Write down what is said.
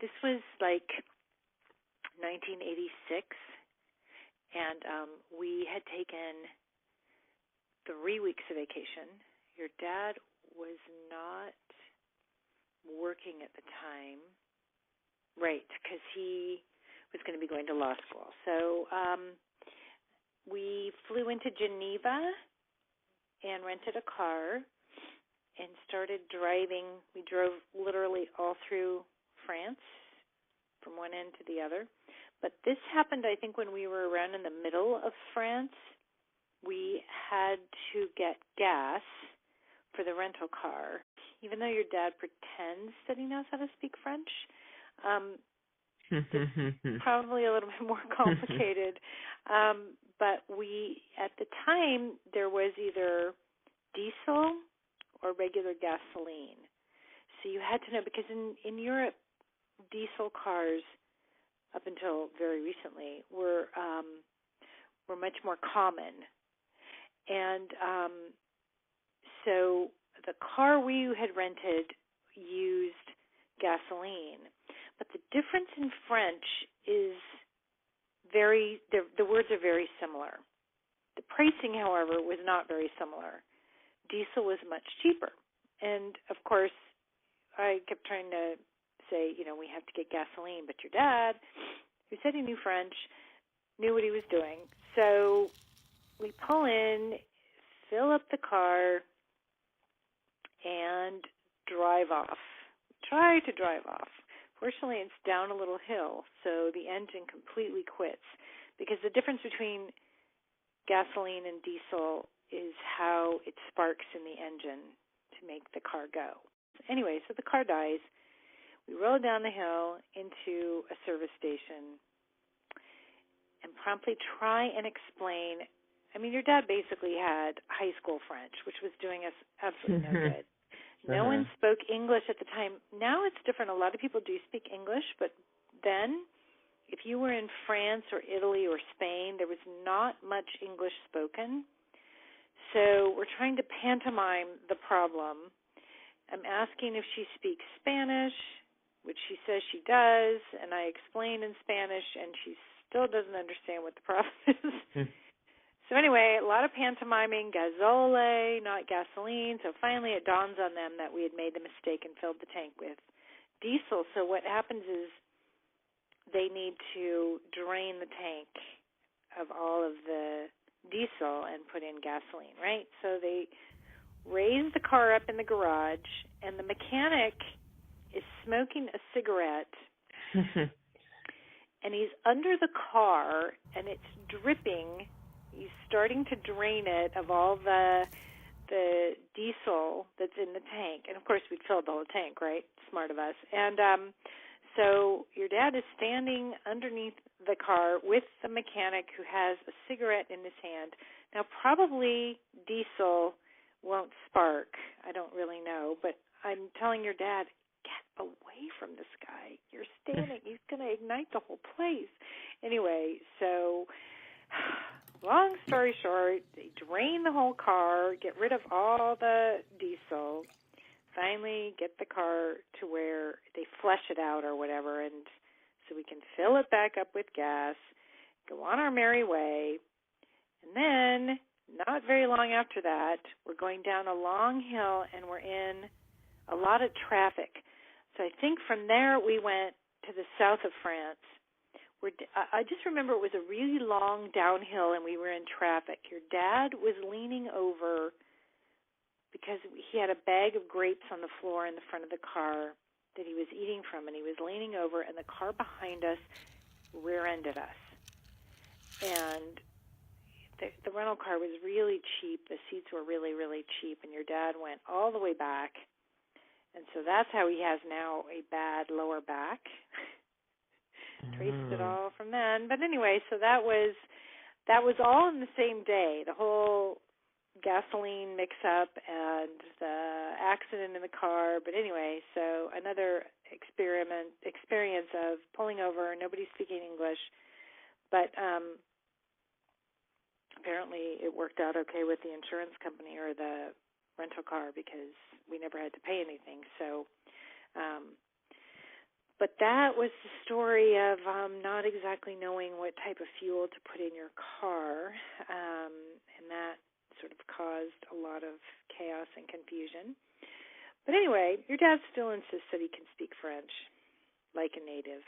this was like 1986, and we had taken 3 weeks of vacation. Your dad was not working at the time, right, because he was going to be going to law school. So we flew into Geneva and rented a car and started driving. We drove literally all through France from one end to the other. But this happened, I think, when we were around in the middle of France. We had to get gas for the rental car. Even though your dad pretends that he knows how to speak French, it's probably a little bit more complicated. But at the time, there was either diesel or regular gasoline. So you had to know, because in Europe, diesel cars, up until very recently, were much more common. And so the car we had rented used gasoline. But the difference in French is the words are very similar. The pricing, however, was not very similar. Diesel was much cheaper. And, of course, I kept trying to say, we have to get gasoline. But your dad, who said he knew French, knew what he was doing. So we pull in, fill up the car, and drive off. Try to drive off. Fortunately, it's down a little hill, so the engine completely quits, because the difference between gasoline and diesel is how it sparks in the engine to make the car go. Anyway, so the car dies. We roll down the hill into a service station and promptly try and explain. I mean, your dad basically had high school French, which was doing us absolutely no good. No one spoke English at the time. Now it's different. A lot of people do speak English, but then if you were in France or Italy or Spain, there was not much English spoken. So we're trying to pantomime the problem. I'm asking if she speaks Spanish, which she says she does, and I explain in Spanish, and she still doesn't understand what the problem is. So anyway, a lot of pantomiming, gazole, not gasoline. So finally it dawns on them that we had made the mistake and filled the tank with diesel. So what happens is they need to drain the tank of all of the diesel and put in gasoline, right? So they raise the car up in the garage, and the mechanic is smoking a cigarette, and he's under the car, and it's dripping. He's starting to drain it of all the diesel that's in the tank. And, of course, we'd filled the whole tank, right? Smart of us. And so your dad is standing underneath the car with the mechanic who has a cigarette in his hand. Now, probably diesel won't spark. I don't really know. But I'm telling your dad, get away from this guy. You're standing. He's going to ignite the whole place. Anyway, so long story short, they drain the whole car, get rid of all the diesel, finally get the car to where they flush it out or whatever, and so we can fill it back up with gas, go on our merry way, and then not very long after that, we're going down a long hill and we're in a lot of traffic. So I think from there we went to the south of France. I just remember it was a really long downhill and we were in traffic. Your dad was leaning over because he had a bag of grapes on the floor in the front of the car that he was eating from, and he was leaning over, and the car behind us rear-ended us. And the rental car was really cheap. The seats were really, really cheap, and your dad went all the way back. And so that's how he has now a bad lower back. Traced it all from then. But anyway, so that was all in the same day. The whole gasoline mix-up and the accident in the car. But anyway, so another experience of pulling over, nobody speaking English. But apparently it worked out okay with the insurance company or the rental car because we never had to pay anything. So, But that was the story of not exactly knowing what type of fuel to put in your car, and that sort of caused a lot of chaos and confusion. But anyway, your dad still insists that he can speak French like a native.